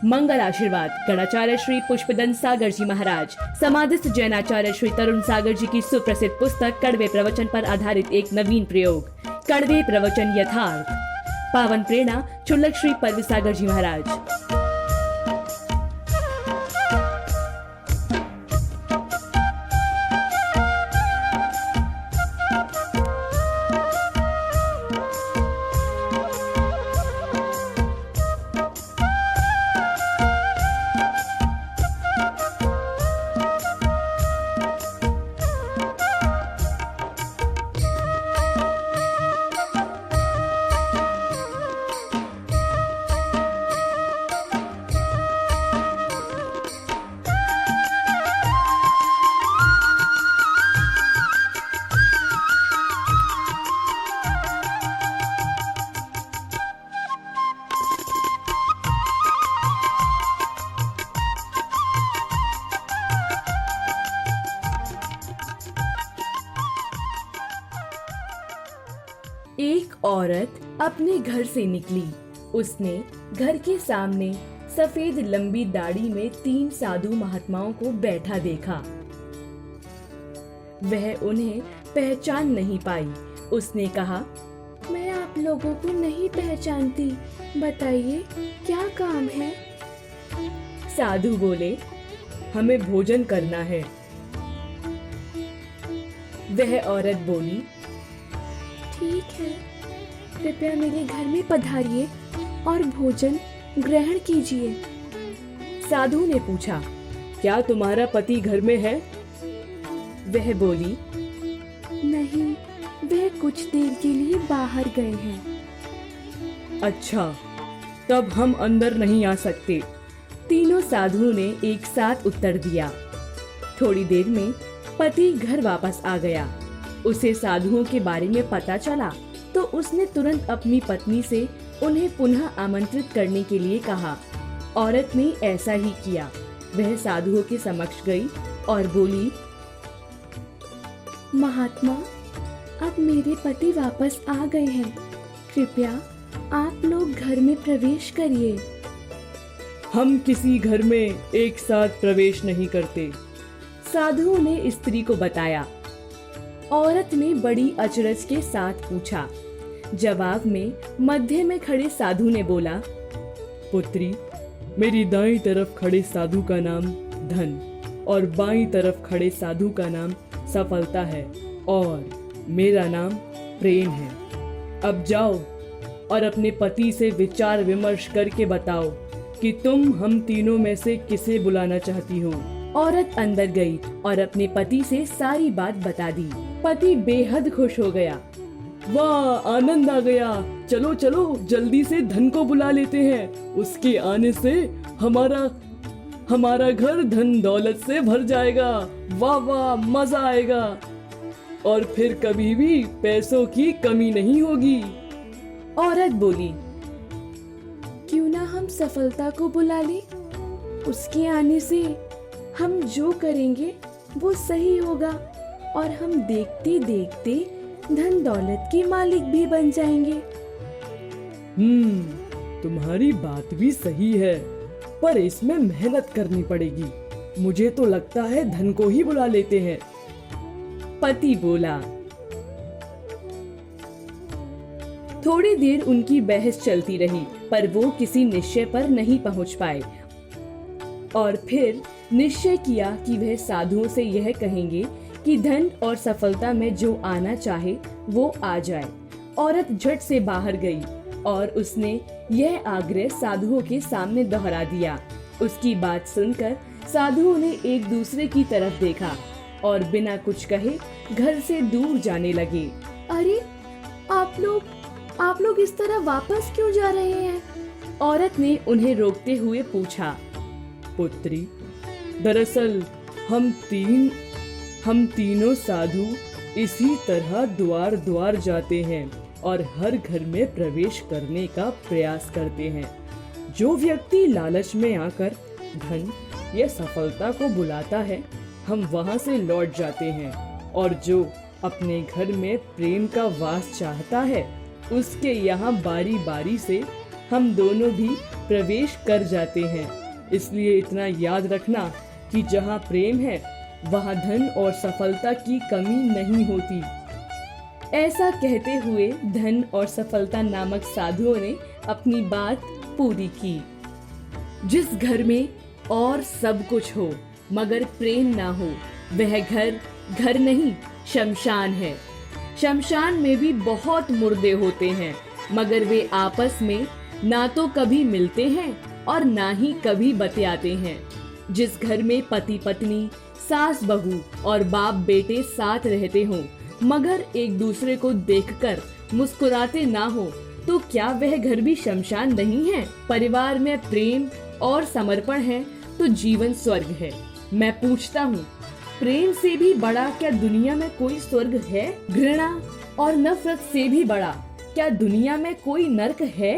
मंगल आशीर्वाद गणाचार्य श्री पुष्पदंत सागर जी महाराज, समाधिस्थ जैनाचार्य श्री तरुण सागर जी की सुप्रसिद्ध पुस्तक कड़वे प्रवचन पर आधारित एक नवीन प्रयोग, कड़वे प्रवचन यथार्थ। पावन प्रेरणा चुल्लक श्री परवी सागर जी महाराज। एक औरत अपने घर से निकली। उसने घर के सामने सफेद लंबी दाढ़ी में 3 साधु महात्माओं को बैठा देखा। वह उन्हें पहचान नहीं पाई। उसने कहा, मैं आप लोगों को नहीं पहचानती, बताइए क्या काम है? साधु बोले, हमें भोजन करना है। वह औरत बोली, ठीक है, कृपया मेरे घर में पधारिए और भोजन ग्रहण कीजिए। साधु ने पूछा, क्या तुम्हारा पति घर में है? वह बोली, नहीं, वह कुछ देर के लिए बाहर गए हैं। अच्छा, तब हम अंदर नहीं आ सकते। तीनों साधुओं ने एक साथ उत्तर दिया। थोड़ी देर में पति घर वापस आ गया। उसे साधुओं के बारे में पता चला तो उसने तुरंत अपनी पत्नी से उन्हें पुनः आमंत्रित करने के लिए कहा। औरत ने ऐसा ही किया। वह साधुओं के समक्ष गई और बोली, महात्मा, अब मेरे पति वापस आ गए हैं, कृपया आप लोग घर में प्रवेश करिए। हम किसी घर में एक साथ प्रवेश नहीं करते, साधुओं ने स्त्री को बताया। औरत ने बड़ी अचरज के साथ पूछा। जवाब में मध्य में खड़े साधु ने बोला, पुत्री, मेरी दाईं तरफ खड़े साधु का नाम धन और बाईं तरफ खड़े साधु का नाम सफलता है और मेरा नाम प्रेम है। अब जाओ और अपने पति से विचार विमर्श करके बताओ कि तुम हम तीनों में से किसे बुलाना चाहती हो। औरत अंदर गई और अपने पति से सारी बात बता दी। पति बेहद खुश हो गया। वाह, आनंद आ गया। चलो चलो जल्दी से धन को बुला लेते हैं। उसके आने से हमारा घर धन दौलत से भर जाएगा। वाह वाह, मजा आएगा और फिर कभी भी पैसों की कमी नहीं होगी। औरत बोली, क्यों ना हम सफलता को बुला लें? उसके आने से हम जो करेंगे वो सही होगा और हम देखते देखते धन दौलत के मालिक भी बन जाएंगे। तुम्हारी बात भी सही है, पर इसमें मेहनत करनी पड़ेगी। मुझे तो लगता है धन को ही बुला लेते हैं। पति बोला। थोड़ी देर उनकी बहस चलती रही, पर वो किसी निश्चय पर नहीं पहुंच पाए और फिर निश्चय किया कि वह साधुओं से यह कहेंगे कि धन और सफलता में जो आना चाहे वो आ जाए। औरत झट से बाहर गई और उसने यह आग्रह साधुओं के सामने दोहरा दिया। उसकी बात सुनकर साधुओं ने एक दूसरे की तरफ देखा और बिना कुछ कहे घर से दूर जाने लगे। अरे, आप लोग इस तरह वापस क्यों जा रहे हैं? औरत ने उन्हें रोकते हुए पूछा। पुत्री, दरअसल हम तीनों साधु इसी तरह द्वार द्वार जाते हैं और हर घर में प्रवेश करने का प्रयास करते हैं। जो व्यक्ति लालच में आकर धन या सफलता को बुलाता है, हम वहां से लौट जाते हैं और जो अपने घर में प्रेम का वास चाहता है, उसके यहाँ बारी बारी से हम दोनों भी प्रवेश कर जाते हैं। इसलिए इतना याद रखना कि जहाँ प्रेम है वहाँ धन और सफलता की कमी नहीं होती। ऐसा कहते हुए धन और सफलता नामक साधुओं ने अपनी बात पूरी की। जिस घर में और सब कुछ हो मगर प्रेम ना हो, वह घर घर नहीं शमशान है। शमशान में भी बहुत मुर्दे होते हैं, मगर वे आपस में ना तो कभी मिलते हैं और ना ही कभी बतियाते हैं। जिस घर में पति पत्नी, सास बहू और बाप बेटे साथ रहते हों मगर एक दूसरे को देखकर मुस्कुराते ना हो, तो क्या वह घर भी शमशान नहीं है? परिवार में प्रेम और समर्पण है तो जीवन स्वर्ग है। मैं पूछता हूँ, प्रेम से भी बड़ा क्या दुनिया में कोई स्वर्ग है? घृणा और नफरत से भी बड़ा क्या दुनिया में कोई नर्क है?